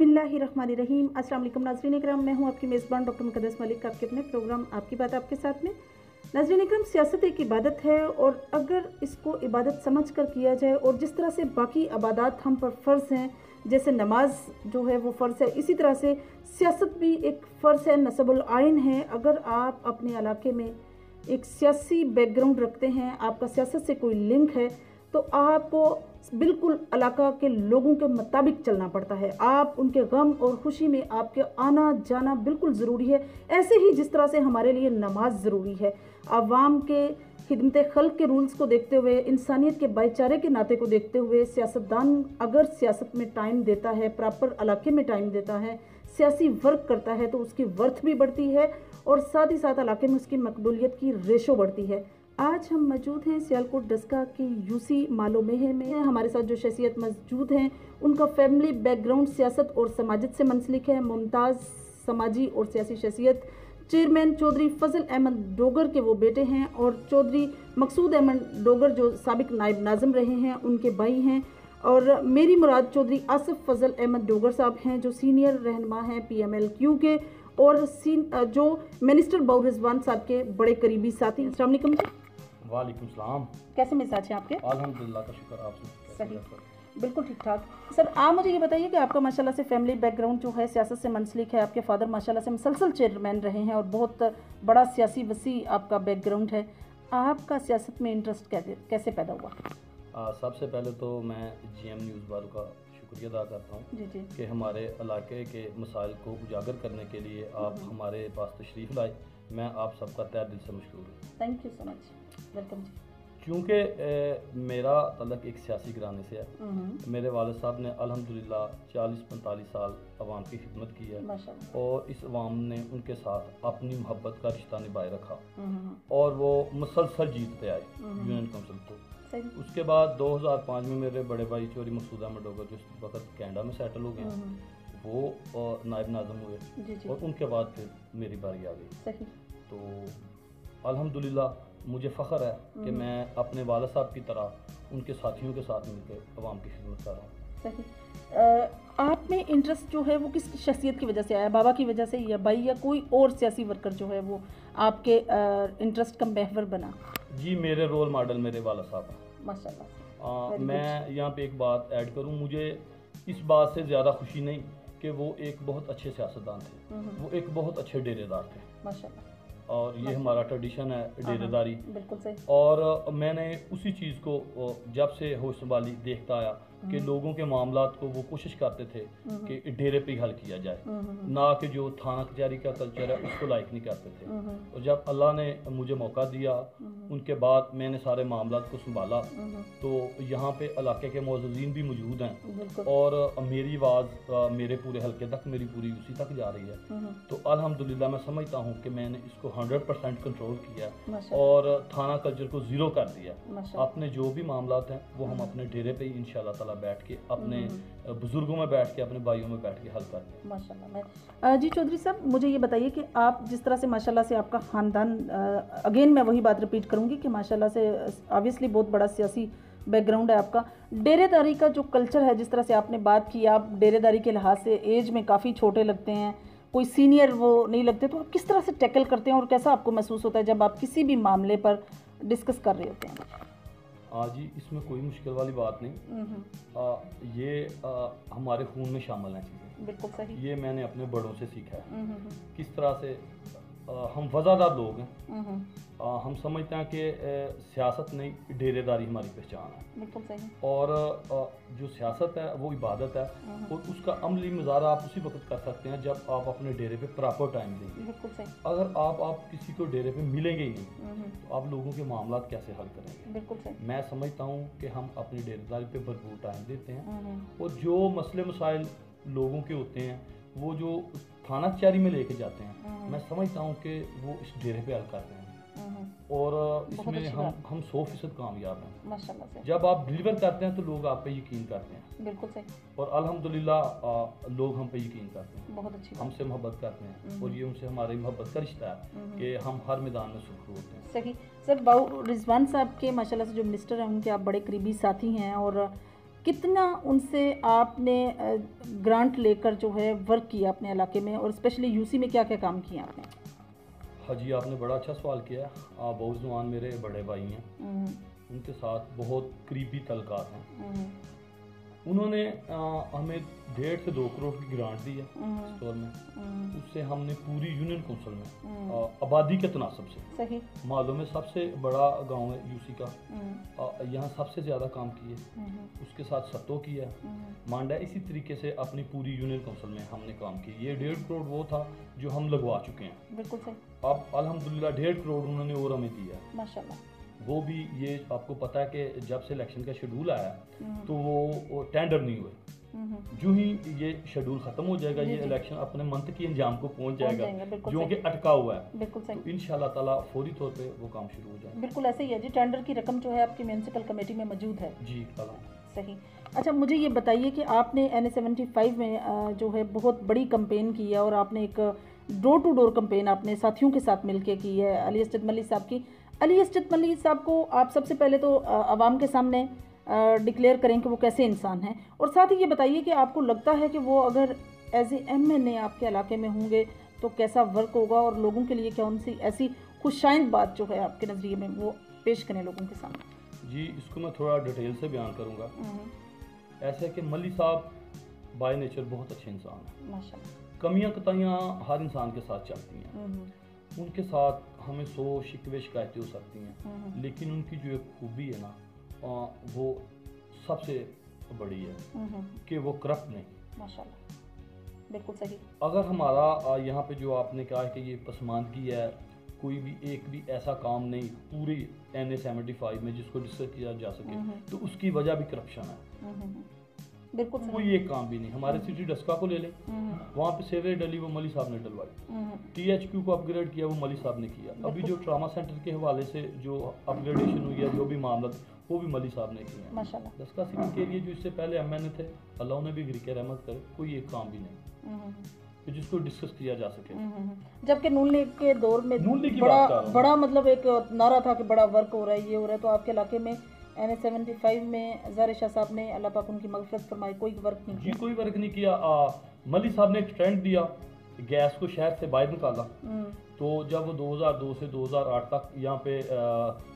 बिस्मिल्लाहिर्रहमानिर्रहीम। अस्सलाम वालेकुम नाज़रीन इकराम, मैं हूं आपकी मेज़बान डॉक्टर मुक़द्दस मलिक, आपके अपने प्रोग्राम आपकी बात आपके साथ में। नाज़रीन इकराम, सियासत एक इबादत है और अगर इसको इबादत समझ कर किया जाए और जिस तरह से बाकी इबादत हम पर फ़र्ज़ हैं, जैसे नमाज जो है वो फ़र्ज़ है, इसी तरह से सियासत भी एक फ़र्ज़ है, नसबुल आइन है। अगर आप अपने इलाके में एक सियासी बैकग्राउंड रखते हैं, आपका सियासत से कोई लिंक है, तो आपको बिल्कुल इलाका के लोगों के मुताबिक चलना पड़ता है। आप उनके गम और खुशी में आपके आना जाना बिल्कुल ज़रूरी है। ऐसे ही जिस तरह से हमारे लिए नमाज ज़रूरी है, आवाम के खिदमत खल्क के रूल्स को देखते हुए, इंसानियत के भाईचारे के नाते को देखते हुए, सियासतदान अगर सियासत में टाइम देता है, प्रॉपर इलाके में टाइम देता है, सियासी वर्क करता है, तो उसकी वर्थ भी बढ़ती है और साथ ही साथ इलाके में उसकी मकबूलियत की रेशो बढ़ती है। आज हम मौजूद हैं सियालकोट डस्का की यूसी मालो मेहे में। हमारे साथ जो शख्सियत मौजूद हैं, उनका फैमिली बैकग्राउंड सियासत और समाजत से मुंसलिक है। मुमताज़ समाजी और सियासी शख्सियत चेयरमैन चौधरी फजल अहमद डोगर के वो बेटे हैं और चौधरी मकसूद अहमद डोगर जो साबिक नायब नाज़िम रहे हैं, उनके भाई हैं। और मेरी मुराद चौधरी आसिफ फजल अहमद डोगर साहब हैं जो सीनियर रहनुमा हैं PMLQ के और जो मिनिस्टर बाउर रिजवान साहब के बड़े करीबी साथी। अस्सलाम वालेकुम जी। वालेकुम सलाम। कैसे मिजाज हैं आपके? अल्हम्दुलिल्लाह का शुक्र, आप सही, बिल्कुल ठीक ठाक। सर, आप मुझे ये बताइए कि आपका माशाल्लाह से फैमिली बैकग्राउंड जो है सियासत से मुंसलिक है। आपके फादर माशाल्लाह से मुसलसल चेयरमैन रहे हैं और बहुत बड़ा सियासी वसी आपका बैकग्राउंड है। आपका सियासत में इंटरेस्ट कैसे पैदा हुआ? सबसे पहले तो मैं GM न्यूज़ वालों का शुक्रिया अदा करता हूँ जी जी कि हमारे इलाके के मसाइल को उजागर करने के लिए आप हमारे पास तशरीफ़ लाए। मैं आप सबका तहे दिल से मशकूर हूँ। Thank you so much, welcome जी। क्योंकि मेरा तल्लक एक सियासी घराने से है। मेरे वालिद साहब ने अल्हम्दुलिल्लाह 40-45 साल अवाम की खिदमत की है और इस अवाम ने उनके साथ अपनी मोहब्बत का रिश्ता निभाए रखा और वो मुसलसल जीतते आए यूनियन काउंसिल को। उसके बाद 2005 में मेरे बड़े भाई चौधरी मकसूद अहमद डोगर जो इस वक्त कनाडा में सेटल हो गए, वो नायब नाज़िम हुए और उनके बाद फिर मेरी बारी आ गई। तो अल्हम्दुलिल्लाह मुझे फ़ख्र है कि मैं अपने वालिद साहब की तरह उनके साथियों के साथ मिलकर अवाम की खिदमत कर रहा हूँ। सही। आप में इंटरेस्ट जो है वो किस शख्सियत की वजह से आया? बाबा की वजह से या भाई या कोई और सियासी वर्कर जो है वो आपके इंटरेस्ट का महवर बना? जी, मेरे रोल मॉडल मेरे वालिद साहब हैं माशाल्लाह। मैं यहाँ पे एक बात ऐड करूँ, मुझे इस बात से ज़्यादा खुशी नहीं कि वो एक बहुत अच्छे सियासतदान थे, वो एक बहुत अच्छे डेरेदार थे माशाल्लाह। और ये हमारा ट्रेडिशन है डेरेदारी, बिल्कुल सही। और मैंने उसी चीज़ को जब से होश संभाली देखता आया कि लोगों के मामलात को वो कोशिश करते थे कि डेरे पे हल किया जाए, ना कि जो थाना कचहरी का कल्चर है उसको लाइक नहीं करते थे। और जब अल्लाह ने मुझे मौका दिया, उनके बाद मैंने सारे मामलात को संभाला, तो यहाँ पे इलाके के मौजूदीन भी मौजूद हैं और मेरी आवाज़ मेरे पूरे हल्के तक, मेरी पूरी उसी तक जा रही है। तो अल्हम्दुलिल्लाह मैं समझता हूँ कि मैंने इसको 100% कंट्रोल किया और थाना कल्चर को ज़ीरो कर दिया। अपने जो भी मामलात हैं वो हम अपने डेरे पे ही इंशाल्लाह ताला बैठ के, अपने बुजुर्गों में बैठ के, अपने भाइयों में बैठ के हल करते हैं माशाल्लाह। जी चौधरी साहब, मुझे ये बताइए कि आप जिस तरह से माशाल्लाह से आपका ख़ानदान, अगेन मैं वही बात रिपीट करूँगी कि माशाल्लाह से ऑब्वियसली बहुत बड़ा सियासी बैकग्राउंड है आपका। डेरेदारी का जो कल्चर है, जिस तरह से आपने बात की, आप डेरेदारी के लिहाज से एज में काफ़ी छोटे लगते हैं, कोई सीनियर वो नहीं लगते, तो आप किस तरह से टैकल करते हैं और कैसा आपको महसूस होता है जब आप किसी भी मामले पर डिस्कस कर रहे होते हैं? जी, इसमें कोई मुश्किल वाली बात नहीं। ये हमारे खून में शामिल हैं चीज़ें। बिल्कुल सही। ये मैंने अपने बड़ों से सीखा है किस तरह से हम वज़ादार लोग हैं। हम समझते हैं कि सियासत नहीं, डेरेदारी हमारी पहचान है। बिल्कुल सही। और जो सियासत है वो इबादत है और उसका अमली मुज़ाहरा आप उसी वक्त कर सकते हैं जब आप अपने डेरे पे प्रॉपर टाइम देंगे। बिल्कुल सही। अगर आप किसी को डेरे पे मिलेंगे ही नहीं तो आप लोगों के मामलात कैसे हल करेंगे? बिल्कुल सही। मैं समझता हूँ कि हम अपनी डेरेदारी पे भरपूर टाइम देते हैं और जो मसले मसाइल लोगों के होते हैं वो जो थाना कचहरी में लेके जाते हैं, मैं समझता हूँ कि वो इस डेरे पे हल करते हैं और इसमें हम 100% कामयाब हैं माशाल्लाह से। जब आप डिलीवर करते हैं तो लोग आप पे यकीन करते हैं। बिल्कुल सही। और अल्हम्दुलिल्लाह लोग हम पे यकीन करते हैं, बहुत अच्छी, हमसे मोहब्बत करते हैं और ये उनसे हमारी मोहब्बत का रिश्ता है कि हम हर मैदान में सुखरू होते हैं। सही। सर, बाउर रिजवान साहब के माशाल्लाह से जो मिनिस्टर हैं उनके आप बड़े करीबी साथी हैं और कितना उनसे आपने ग्रांट लेकर जो है वर्क किया अपने इलाके में, और स्पेशली यूसी में क्या क्या काम किया आपने? हाँ जी, आपने बड़ा अच्छा सवाल किया। आप बहुत जवान मेरे बड़े भाई हैं, उनके साथ बहुत करीबी तल्लुकात हैं। उन्होंने हमें 1.5 से 2 करोड़ की ग्रांट दी है स्टोर में। उससे हमने पूरी यूनियन कौंसिल में आबादी के तनासब से, सही, मालूम है सबसे बड़ा गांव है यूसी का, यहाँ सबसे ज़्यादा काम किए। उसके साथ सत्तो किया, मांडा, इसी तरीके से अपनी पूरी यूनियन कौंसिल में हमने काम किया। ये 1.5 करोड़ वो था जो हम लगवा चुके हैं। बिल्कुल सही। अब अल्हम्दुलिल्लाह 1.5 करोड़ उन्होंने और हमें दिया, माशाल्लाह। वो भी, ये आपको पता है कि जब से इलेक्शन का शेड्यूल आया तो वो टेंडर नहीं हुए। जो ही ये शेड्यूल खत्म हो जाएगा, ये इलेक्शन अपने मंथ की अंजाम को पहुंच जाएगा, जो कि अटका हुआ है। बिल्कुल सही। तो इंशाल्लाह ताला फौरी तौर पे वो काम शुरू हो जाएगा। बिल्कुल ऐसे ही है जी। टेंडर की रकम जो है आपकी म्यूनसिपल कमेटी में मौजूद है जी। सही। अच्छा, मुझे ये बताइए कि आपने NA-75 में जो है बहुत बड़ी कंपेन की है, और आपने एक डोर टू डोर कंपेन अपने साथियों के साथ मिलकर की है, अली असजद मल्लिक साहब की। अली असजद मल्लिक साहब को आप सबसे पहले तो आवाम के सामने डिक्लेयर करें कि वो कैसे इंसान हैं, और साथ ही ये बताइए कि आपको लगता है कि वो अगर एज ए MNA आपके इलाके में होंगे तो कैसा वर्क होगा, और लोगों के लिए क्या उनसे ऐसी खुशाइंद बात जो है आपके नज़रिए में वो पेश करें लोगों के सामने? जी, इसको मैं थोड़ा डिटेल से बयान करूँगा। ऐसा है कि मल्ली साहब बाय नेचर बहुत अच्छे इंसान हैं माशाल्लाह। कमियां कताइयाँ हर इंसान के साथ चलती हैं। उनके साथ हमें 100 शिकवे शिकायतें हो सकती हैं, लेकिन उनकी जो एक खूबी है ना, वो सबसे बड़ी है कि वो करप्ट नहीं। माशाल्लाह, बिल्कुल सही। अगर हमारा यहाँ पे जो आपने कहा है कि ये पसमानदगी है, कोई भी एक भी ऐसा काम नहीं पूरी NA-75 में जिसको डिस्कस किया जा सके, तो उसकी वजह भी करप्शन है। बिल्कुल कोई एक काम भी नहीं। हमारे सिटी डस्का को ले लें, वहाँ पे सेवरेज डली, वो मली साहब ने डलवाई। THQ को अपग्रेड किया, वो मली साहब ने किया। अभी जो ट्रामा सेंटर के हवाले से जो अपग्रेडेशन हुई है, जो भी मामला, वो भी मली साहब ने किया। माशाल्लाह। डस्का सिटी के लिए जो इससे पहले MNA थे, अल्लाह ने भी गिरके रहमत करे, कोई एक काम भी नहीं तो जिसको डिस्कस किया जा सके। जबकि नून लीग के दौर में बड़ा मतलब एक नारा था कि बड़ा वर्क हो रहा है, ये हो रहा है, तो आपके इलाके में NA-75 में ज़ाहिर शाह साहब ने, अल्लाह पाक उनकी मग़फ़िरत फरमाए, कोई वर्क नहीं किया। जी, कोई वर्क नहीं किया। मली साहब ने एक ट्रेंड दिया, गैस को शहर से बाहर निकाला। तो जब वो 2002 से 2008 तक यहाँ पे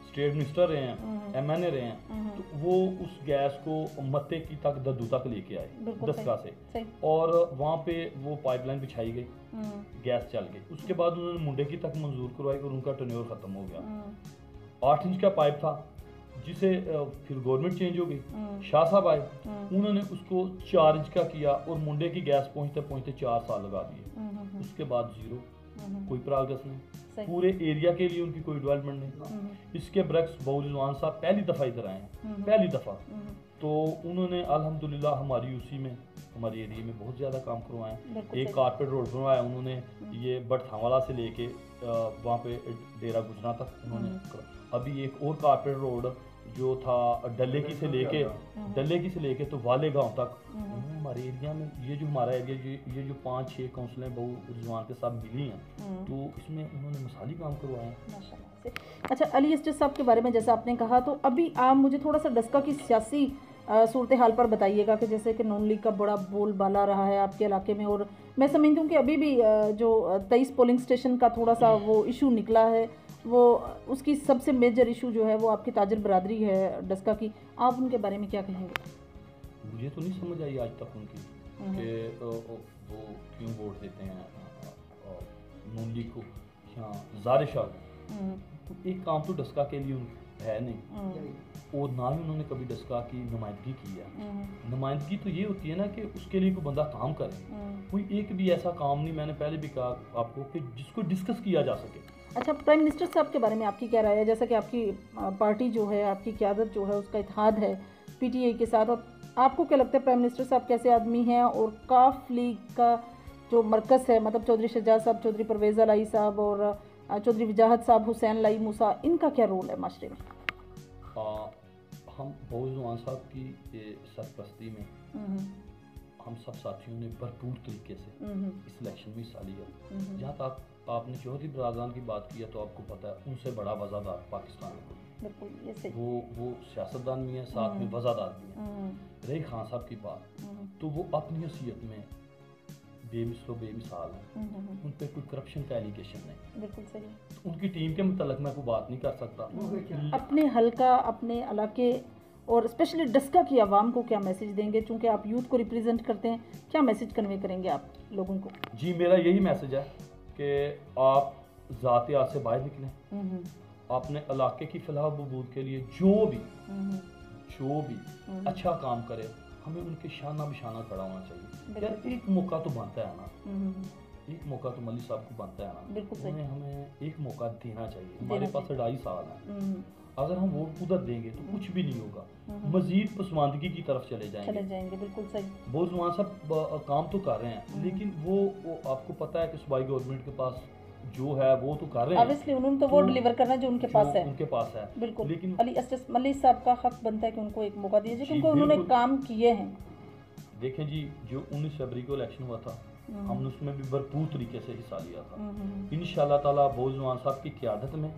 स्टेट मिनिस्टर रहे हैं, MNA रहे हैं, तो वो उस गैस को मत्ते की तक दद्दू तक लेके आए दस्का से, और वहाँ पे वो पाइपलाइन बिछाई गई, गैस चल गई। उसके बाद उन्होंने मुंडे की तक मंजूर करवाई और उनका टर्नओवर ख़त्म हो गया। 8 इंच का पाइप था, जिसे फिर गवर्नमेंट चेंज हो गई, शाह साहब आए, उन्होंने उसको 4 इंच का किया और मुंडे की गैस पहुंचते पहुंचते 4 साल लगा दिए। उसके बाद जीरो, कोई प्रोग्रेस नहीं, पूरे एरिया के लिए उनकी कोई डेवलपमेंट नहीं। इसके ब्रक्स बहुजवान साहब पहली दफ़ा इधर आए हैं, पहली दफ़ा, तो उन्होंने अल्हम्दुलिल्लाह हमारी यूसी में, हमारे एरिया में बहुत ज़्यादा काम करवाए। एक कारपेट रोड बनवाया उन्होंने, ये बटथावाला से लेके वहाँ पे डेरा गुजरा तक उन्होंने। अभी एक और कारपेट रोड जो था डल्ले की से लेके तो वाले गांव तक हमारे एरिया में, ये जो हमारा एरिया, ये जो 5-6 काउंसिलें बहुजवान के साथ मिली हैं, तो इसमें उन्होंने मिसाली काम करवाया है। अच्छा, अली असजद साहब के बारे में जैसा आपने कहा, तो अभी आप मुझे थोड़ा सा डस्का की सियासी सूरत हाल पर बताइएगा कि जैसे कि नून लीग का बड़ा बोलबाला रहा है आपके इलाके में, और मैं समझती हूँ कि अभी भी जो 23 पोलिंग स्टेशन का थोड़ा सा वो इशू निकला है, वो उसकी सबसे मेजर इशू जो है वो आपकी ताजर बरादरी है डस्का की, आप उनके बारे में क्या कहेंगे? मुझे तो नहीं समझ आई आज तक उनकी कि वो क्यों वोट देते हैं नून लीग को। ज़ाहिर शाह एक काम तो डस्का के लिए है नहीं, और ना ही उन्होंने कभी डस्का की नुमाइंदगी की है। नुमाइंदगी तो ये होती है ना कि उसके लिए कोई बंदा काम करे, कोई एक भी ऐसा काम नहीं, मैंने पहले भी कहा आपको, कि जिसको डिस्कस किया जा सके। अच्छा, प्राइम मिनिस्टर साहब के बारे में आपकी क्या राय है? जैसा कि आपकी पार्टी जो है, आपकी क़यादत जो है, उसका इत्तेहाद है PTI के साथ, और आपको क्या लगता है प्राइम मिनिस्टर साहब कैसे आदमी हैं, और काफ लीग का जो मरकज़ है, मतलब चौधरी शहजाद साहब, चौधरी परवेज़ लाई साहब और चौधरी वजाहत साहब, हुसैन लाई मूसा, इनका क्या रोल है माशरे में? हम बहुजवान साहब की सरपरस्ती में हम सब साथियों ने भरपूर तरीके से इस इलेक्शन में हिस्सा लिया। जहाँ तक आपने चौधरी बरादरान की बात की है तो आपको पता है उनसे बड़ा वज़ादार पाकिस्तान में बिल्कुल ये सही। वो सियासतदान भी है, साथ में वज़ादार भी है। रही खान साहब की बात, तो वो अपनी हैसियत में बेमिसाल है। उन पर कोई करप्शन का एलिगेशन नहीं। बिल्कुल सही। उनकी टीम के मुतालिक मैं कोई बात नहीं कर सकता। अपने हल्का, अपने इलाके और स्पेशली डस्का की आवाम को क्या मैसेज देंगे, चूँकि आप यूथ को रिप्रेजेंट करते हैं, क्या मैसेज कन्वे करेंगे आप लोगों को? जी मेरा यही मैसेज है कि आप ज़ातियात से बाहर निकलें, अपने इलाके की फलाह बहबूद के लिए जो भी अच्छा काम करे, हमें उनके शाना बिशाना खड़ा होना चाहिए। यार एक मौका तो बनता है ना, एक मौका तो मलिक साहब को बनता है ना, उन्हें हमें एक मौका देना चाहिए। हमारे पास 2.5 साल है, अगर हम वोट उधर देंगे तो कुछ भी नहीं होगा, मजीद पसमानदगी की तरफ चले जाएंगे। बिल्कुल सही। बहुत जुबान साहब काम तो कर रहे हैं, लेकिन वो आपको पता है कि सूबाई गवर्नमेंट के पास जो है वो तो कर रहे हैं, ऑब्वियसली उन्होंने तो वो डिलीवर करना जो उनके पास है। बिल्कुल। लेकिन अली असद मलिक साहब का हक बनता है कि उनको एक मौका दिया जाए, क्योंकि उन्होंने काम किए हैं। देखें जी, जो 19 फरवरी को इलेक्शन हुआ था, हमने उसमें भी भरपूर तरीके से हिस्सा लिया था। इंशाल्लाह ताला बोझवान साहब की क़यादत में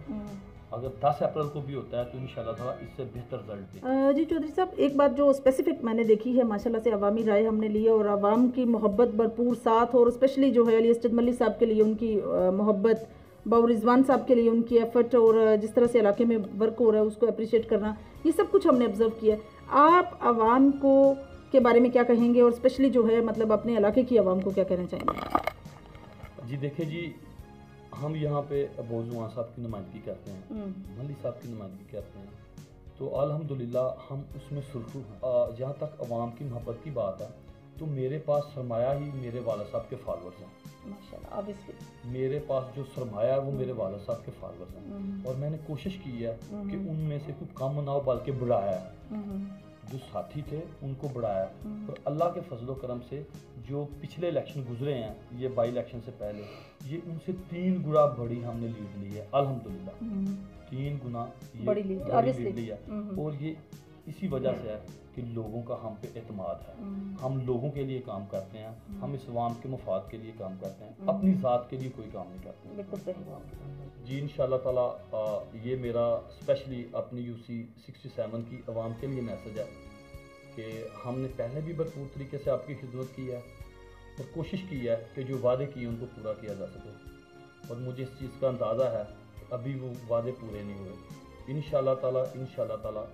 अगर 10 अप्रैल को भी होता है तो इंशाल्लाह ताला इससे बेहतर रिजल्ट देगा। जी चौधरी साहब, एक बात जो स्पेसिफिक मैंने देखी है, माशाल्लाह से अवामी राय हमने ली है और अवाम की मोहब्बत भरपूर साथ, और स्पेशली जो है अली असद मलिक साहब के लिए उनकी मोहब्बत, बाबू रिजवान साहब के लिए उनकी एफर्ट, और जिस तरह से इलाके में वर्क हो रहा है उसको अप्रिशिएट करना, ये सब कुछ हमने ऑब्जर्व किया। आप आवाम को के बारे में क्या कहेंगे, और स्पेशली जो है मतलब अपने इलाके की आवाम को क्या कहना चाहेंगे? जी देखिए जी, हम यहाँ पे बोझवान साहब की नुमाइंदगी करते हैं, मलिक साहब की नुमाइंदगी करते हैं, तो अल्हम्दुलिल्लाह हम उसमें सुरखरू हैं। जहाँ तक आवाम की मोहब्बत की बात है, तो मेरे पास सरमाया ही मेरे वाला साहब के फॉलोअर्स हैं। माशाल्लाह, ऑब्वियसली मेरे पास जो सरमाया है वो मेरे वाला साहब के फॉलोअर्स हैं, और मैंने कोशिश की है कि उनमें से कुछ कम ना हो बल्कि बढ़ाया है। जो साथी थे उनको बढ़ाया, और अल्लाह के फजलो करम से जो पिछले इलेक्शन गुजरे हैं, ये बाई इलेक्शन से पहले, ये उनसे 3 गुना बड़ी हमने लीड ली है अल्हम्दुलिल्लाह। 3 गुना बड़ी लीड ली है, और ये इसी वजह से है कि लोगों का हम पे एतमाद है। हम लोगों के लिए काम करते हैं, हम इस अवाम के मफाद के लिए काम करते हैं, अपनी ज़ात के लिए कोई काम नहीं करते। बिल्कुल सही। जी इंशाल्लाह ताला ये मेरा स्पेशली अपनी यूसी 67 की आवाम के लिए मैसेज है कि हमने पहले भी भरपूर तरीके से आपकी खिदमत की है और कोशिश की है कि जो वादे किए उनको पूरा किया जा सके, और मुझे इस चीज़ का अंदाज़ा है कि अभी वो वादे पूरे नहीं हुए। इंशाल्लाह ताला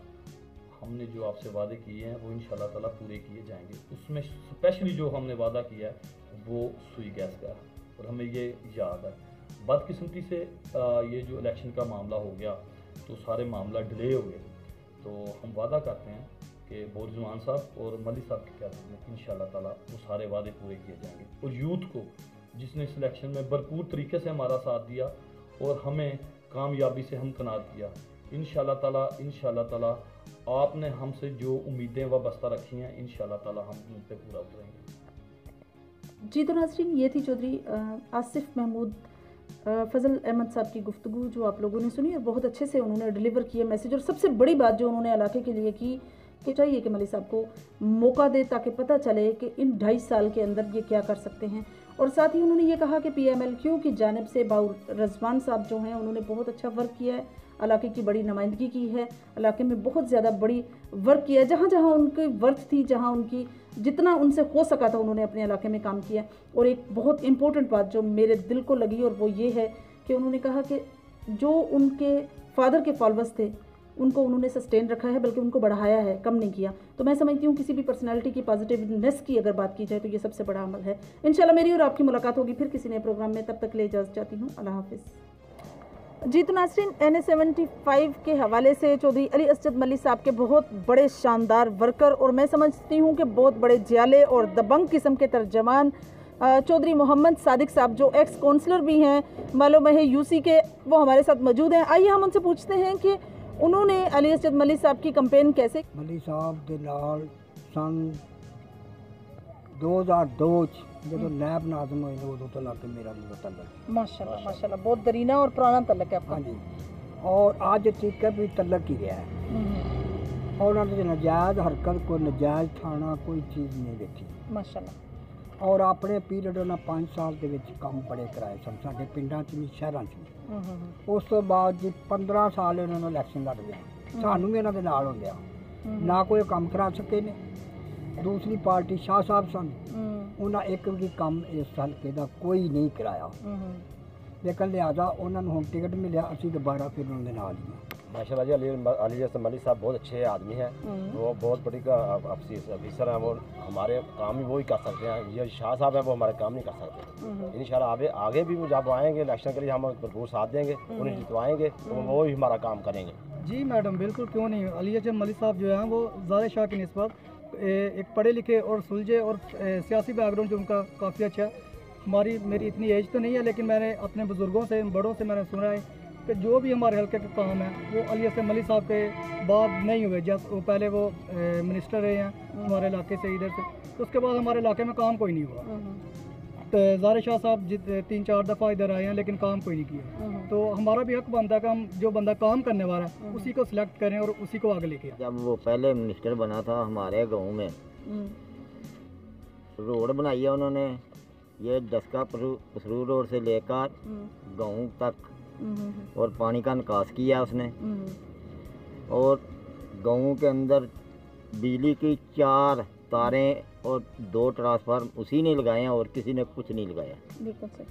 हमने जो आपसे वादे किए हैं वो इंशाल्लाह ताला पूरे किए जाएंगे। उसमें स्पेशली जो हमने वादा किया है वो सुई गैस का है, और हमें ये याद है। बदकिस्मती से ये जो इलेक्शन का मामला हो गया तो सारे मामला डिले हो गए, तो हम वादा करते हैं कि बोझवान साहब और मलिक साहब की क़यादत में इंशाल्लाह ताला वो सारे वादे पूरे किए जाएंगे। और यूथ को जिसने इस इलेक्शन में भरपूर तरीके से हमारा साथ दिया और हमें कामयाबी से हमकनार किया, इंशाल्लाह ताला आपने हमसे जो उम्मीदें वाबस्ता रखी हैं इंशाल्लाह ताला हम उन पर पूरा उतरेंगे। जी तो नाज़रीन, ये थी चौधरी आसिफ महमूद फजल अहमद साहब की गुफ्तगू जो आप लोगों ने सुनी, और बहुत अच्छे से उन्होंने डिलीवर किया मैसेज। और सबसे बड़ी बात जो उन्होंने इलाके के लिए की कि चाहिए कि मलिक साहब को मौका दे ताकि पता चले कि इन 2.5 साल के अंदर ये क्या कर सकते हैं। और साथ ही उन्होंने ये कहा कि PMLQ की जानिब से बाबू रिजवान साहब जो हैं उन्होंने बहुत अच्छा वर्क किया है, इलाके की बड़ी नुमाइंदगी की है, इलाके में बहुत ज़्यादा बड़ी वर्क किया है, जहाँ जहाँ उनकी वर्थ थी, जहाँ उनकी जितना उनसे हो सका था उन्होंने अपने इलाके में काम किया। और एक बहुत इम्पोर्टेंट बात जो मेरे दिल को लगी और वो ये है कि उन्होंने कहा कि जो उनके फादर के फॉलोअर्स थे उनको उन्होंने सस्टेन रखा है, बल्कि उनको बढ़ाया है, कम नहीं किया। तो मैं समझती हूँ किसी भी पर्सनालिटी की पॉजिटिवनेस की अगर बात की जाए तो ये सबसे बड़ा अमल है। इंशाल्लाह मेरी और आपकी मुलाकात होगी फिर किसी नए प्रोग्राम में, तब तक के लिए इजाज़त चाहती हूँ। अल्लाह हाफिज़। जी तो नाज़रीन, NA-75 के हवाले से चौधरी अली असद मलिक साहब के बहुत बड़े शानदार वर्कर, और मैं समझती हूँ कि बहुत बड़े जियाले और दबंग किस्म के तर्जमान चौधरी मोहम्मद सादिक साहब जो एक्स काउंसलर भी हैं, मालूम है UC के, वो हमारे साथ मौजूद हैं। आइए हम उनसे पूछते हैं कि उन्होंने अली असद मलिक साहब की कैंपेन कैसे। मलिक साहब के नाल सन 2002 जो नैब नाज़म होए उदों तो लग मेरा तल्लक। माशाल्लाह माशाल्लाह, बहुत दरीना और पुराना तल्लक है आपका। हाँ जी, और आज तक भी तल्लक ही रहा है। और उन्होंने नजायज़ हरकत कोई नजायज़ थाना कोई चीज़ नहीं देखी माशाल्लाह। और अपने पीरियड उन्होंने 5 साल के विच काम बड़े कराए सन साडे पिंडां च भी शहरां च भी। उस तो बाद जी 15 साल उन्होंने इलैक्शन लड़ गया सानू भी उन्होंने नाल होंदिया ना कोई काम करा सके ने। दूसरी पार्टी शाह साहब सन उन्हें एक भी काम इस हल्के का कोई नहीं कराया, लेकिन लिहाजा उन्होंने हुण टिकट मिलिया असीं दोबारा फिर उन्होंने नाल ही हां। माशाल्लाह जी अली जैसे मलिक साहब बहुत अच्छे आदमी हैं, वो बहुत बड़ी अफसर हैं, वो हमारे काम ही वही कर सकते हैं। ये शाह साहब हैं वो हमारे काम नहीं कर सकते। इंशाल्लाह आगे भी जब आएंगे इलेक्शन के लिए हम भरपूर साथ देंगे, उन्हें जितवाएंगे तो वो ही हमारा काम करेंगे। जी मैडम बिल्कुल क्यों नहीं। अली मलिक साहब जो हैं वो ज़ाहिर शाह की निस्बत एक पढ़े लिखे और सुलझे और सियासी बैकग्राउंड जो उनका काफ़ी अच्छा है। मेरी इतनी एज तो नहीं है, लेकिन मैंने अपने बुज़ुर्गों से बड़ों से मैंने सुना है कि जो भी हमारे हल्के के काम है वो अली मलिक साहब के बाद नहीं हुए। जब वो पहले वो मिनिस्टर रहे हैं हमारे इलाके से इधर से, तो उसके बाद हमारे इलाके में काम कोई नहीं हुआ। तो ज़ाहिर शाह साहब 3-4 दफ़ा इधर आए हैं लेकिन काम कोई नहीं किया। तो हमारा भी हक बनता है कि हम जो बंदा काम करने वाला है उसी को सिलेक्ट करें और उसी को आगे लेके। जब वो पहले मिनिस्टर बना था हमारे गांव में रोड बनाई है उन्होंने, ये डस्का पसरू रोड से लेकर गांव तक, और पानी का निकास किया उसने, और गांव के अंदर बिजली की 4 तारें और 2 ट्रांसफार्म उसी ने लगाए हैं और किसी ने कुछ नहीं लगाया। बिल्कुल सही।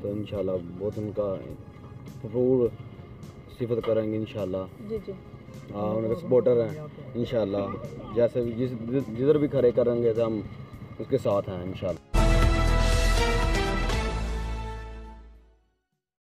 तो इंशाल्लाह बहुत उनका भरपूर सिफत करेंगे इंशाल्लाह। जी जी। हाँ उनके सपोर्टर हैं इंशाल्लाह, जैसे भी जिधर भी खड़े करेंगे तो हम उसके साथ हैं इंशाल्लाह।